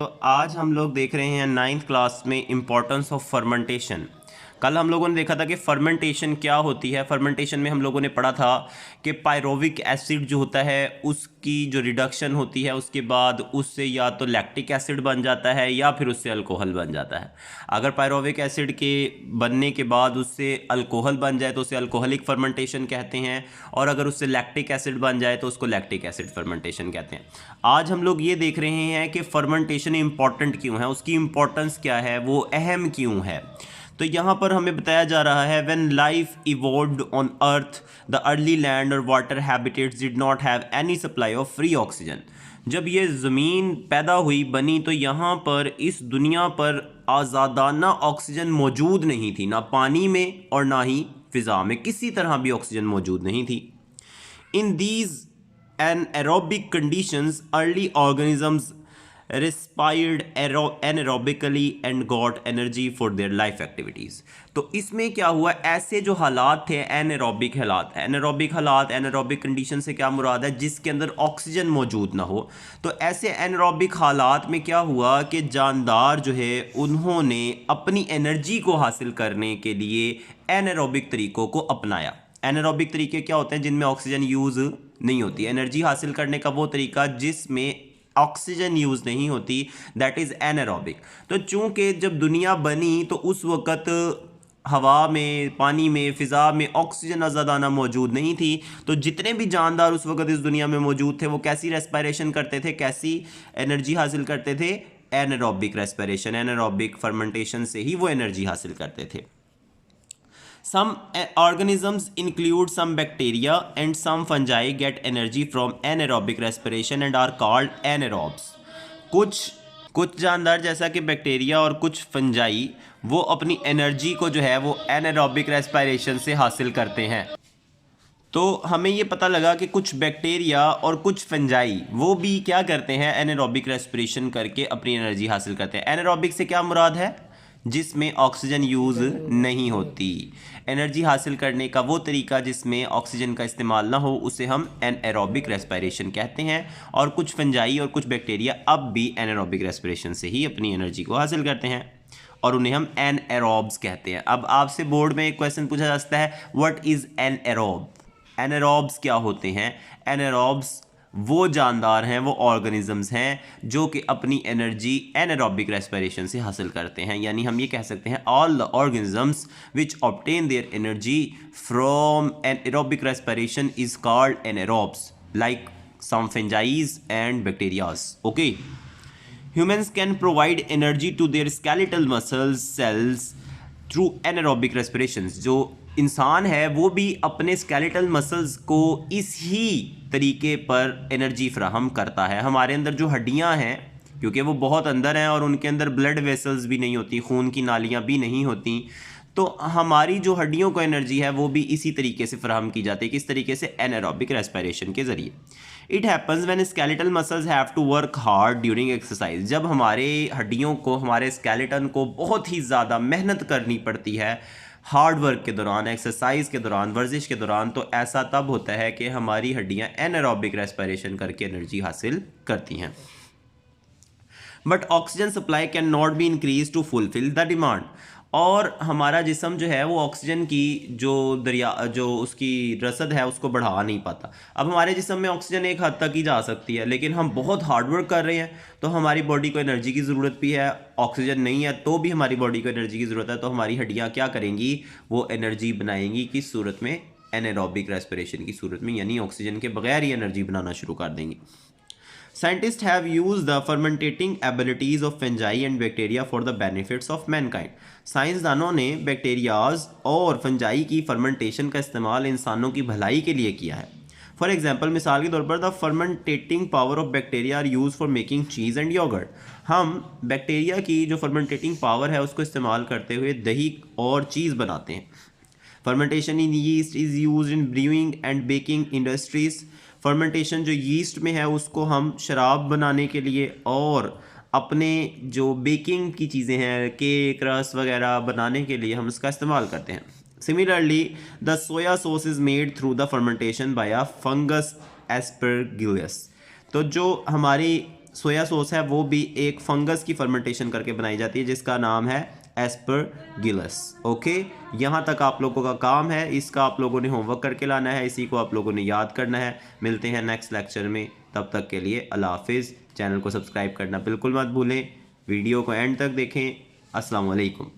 तो आज हम लोग देख रहे हैं नाइन्थ क्लास में इम्पोर्टेंस ऑफ फर्मेंटेशन। कल हम लोगों ने देखा था कि फर्मेंटेशन क्या होती है। फर्मेंटेशन में हम लोगों ने पढ़ा था कि पायरोविक एसिड जो होता है उसकी जो रिडक्शन होती है उसके बाद उससे या तो लैक्टिक एसिड बन जाता है या फिर उससे अल्कोहल बन जाता है। अगर पायरोविक एसिड के बनने के बाद उससे अल्कोहल बन जाए तो उसे अल्कोहलिक फर्मेंटेशन कहते हैं, और अगर उससे लैक्टिक एसिड बन जाए तो उसको लैक्टिक एसिड फर्मेंटेशन कहते हैं। आज हम लोग ये देख रहे हैं कि फर्मेंटेशन इंपॉर्टेंट क्यों है, उसकी इंपॉर्टेंस क्या है, वो अहम क्यों है। तो यहाँ पर हमें बताया जा रहा है when life evolved on earth the early land और water habitats did not have any supply of free oxygen. जब ये ज़मीन पैदा हुई बनी तो यहाँ पर इस दुनिया पर आज़ादाना ऑक्सीजन मौजूद नहीं थी, ना पानी में और ना ही फ़िज़ा में किसी तरह भी ऑक्सीजन मौजूद नहीं थी। In these anaerobic conditions, early organisms respired anaerobically and got energy for their life activities। तो इसमें क्या हुआ, ऐसे जो हालात थे एनारोबिक हालात, एनारोबिक कंडीशन से क्या मुराद है, जिसके अंदर ऑक्सीजन मौजूद ना हो। तो ऐसे एनारोबिक हालात में क्या हुआ कि जानदार जो है उन्होंने अपनी एनर्जी को हासिल करने के लिए एनारोबिक तरीक़ों को अपनाया। एनारोबिक तरीके क्या होते हैं, जिनमें ऑक्सीजन यूज़ नहीं होती। एनर्जी हासिल करने का वो तरीका जिसमें ऑक्सीजन यूज़ नहीं होती, दैट इज़ एनारोबिक। तो चूंकि जब दुनिया बनी तो उस वक़्त हवा में, पानी में, फ़िज़ा में ऑक्सीजन आज़ादाना मौजूद नहीं थी। तो जितने भी जानदार उस वक़्त इस दुनिया में मौजूद थे वो कैसी रेस्पिरेशन करते थे, कैसी एनर्जी हासिल करते थे, एनारोबिक रेस्पिरेशन, एनारोबिक फर्मेंटेशन से ही वो एनर्जी हासिल करते थे। Some organisms include some bacteria and some fungi get energy from anaerobic respiration and are called anaerobes। कुछ जानदार जैसा कि बैक्टीरिया और कुछ फंजाई वो अपनी एनर्जी को जो है वो एनारोबिक रेस्पिरेशन से हासिल करते हैं। तो हमें ये पता लगा कि कुछ बैक्टीरिया और कुछ फंजाई वो भी क्या करते हैं, एनारोबिक रेस्पिरेशन करके अपनी एनर्जी हासिल करते हैं। एनारोबिक से क्या मुराद है, जिसमें ऑक्सीजन यूज़ नहीं होती। एनर्जी हासिल करने का वो तरीका जिसमें ऑक्सीजन का इस्तेमाल ना हो उसे हम एनएरोबिक रेस्पिरेशन कहते हैं। और कुछ फंजाई और कुछ बैक्टीरिया अब भी एनारोबिक रेस्पिरेशन से ही अपनी एनर्जी को हासिल करते हैं और उन्हें हम एनएरोब्स कहते हैं। अब आपसे बोर्ड में एक क्वेश्चन पूछा जा सकता है, व्हाट इज़ एनएरोब। एनारोब्स क्या होते हैं। एनारोब्स वो जानदार हैं, वो ऑर्गेनिजम्स हैं जो कि अपनी एनर्जी एनारोबिक रेस्पिरेशन से हासिल करते हैं। यानी हम ये कह सकते हैं all the organisms which obtain their energy from anaerobic respiration is called anaerobes, like some fungi and bacterias. Okay, humans can provide energy to their skeletal muscles cells through anaerobic respirations। जो इंसान है वो भी अपने skeletal muscles को इस ही तरीके पर एनर्जी फ्राहम करता है। हमारे अंदर जो हड्डियां हैं, क्योंकि वो बहुत अंदर हैं और उनके अंदर ब्लड वेसल्स भी नहीं होती, खून की नालियां भी नहीं होती, तो हमारी जो हड्डियों को एनर्जी है वो भी इसी तरीके से फ्राहम की जाती है। किस तरीके से, एनारोबिक रेस्पिरेशन के ज़रिए। It happens when skeletal muscles have to work hard during exercise. जब हमारे हड्डियों को, हमारे स्केलेटन को बहुत ही ज़्यादा मेहनत करनी पड़ती है हार्ड वर्क के दौरान, एक्सरसाइज के दौरान, वर्जिश के दौरान, तो ऐसा तब होता है कि हमारी हड्डियाँ एनारोबिक रेस्पिरेशन करके एनर्जी हासिल करती हैं। But oxygen supply can not be increase to fulfil the demand. और हमारा जिस्म जो है वो ऑक्सीजन की जो उसकी रसद है उसको बढ़ा नहीं पाता। अब हमारे जिस्म में ऑक्सीजन एक हद तक ही जा सकती है, लेकिन हम बहुत हार्ड वर्क कर रहे हैं तो हमारी बॉडी को एनर्जी की ज़रूरत भी है। ऑक्सीजन नहीं है तो भी हमारी बॉडी को एनर्जी की ज़रूरत है। तो हमारी हड्डियाँ क्या करेंगी, वो एनर्जी बनाएंगी किस सूरत में, एनारोबिक रेस्पिरेशन की सूरत में, यानी ऑक्सीजन के बगैर ही एनर्जी बनाना शुरू कर देंगी। Scientists have used the fermentating abilities of fungi and bacteria for the benefits of mankind। साइंसदानों ने बैक्टीरियाज और फंजाई की फर्मेंटेशन का इस्तेमाल इंसानों की भलाई के लिए किया है। फॉर एग्जाम्पल, मिसाल के तौर पर the fermentating power of bacteria are use for making cheese and yogurt. हम बैक्टीरिया की जो फर्मेंटेटिंग पावर है उसको इस्तेमाल करते हुए दही और चीज़ बनाते हैं। Fermentation in yeast is use in brewing and baking industries. Fermentation जो यीस्ट में है उसको हम शराब बनाने के लिए और अपने जो बेकिंग की चीज़ें हैं, केक, रस वगैरह बनाने के लिए हम इसका इस्तेमाल करते हैं। Similarly the soya sauce is made through the fermentation by a fungus Aspergillus. तो जो हमारी सोया सॉस है वो भी एक फंगस की फर्मेंटेशन करके बनाई जाती है जिसका नाम है एस्परगिलस। ओके, यहाँ तक आप लोगों का काम है, इसका आप लोगों ने होमवर्क करके लाना है, इसी को आप लोगों ने याद करना है। मिलते हैं नेक्स्ट लेक्चर में, तब तक के लिए अल्लाह हाफिज़। चैनल को सब्सक्राइब करना बिल्कुल मत भूलें, वीडियो को एंड तक देखें। अस्सलाम वालेकुम।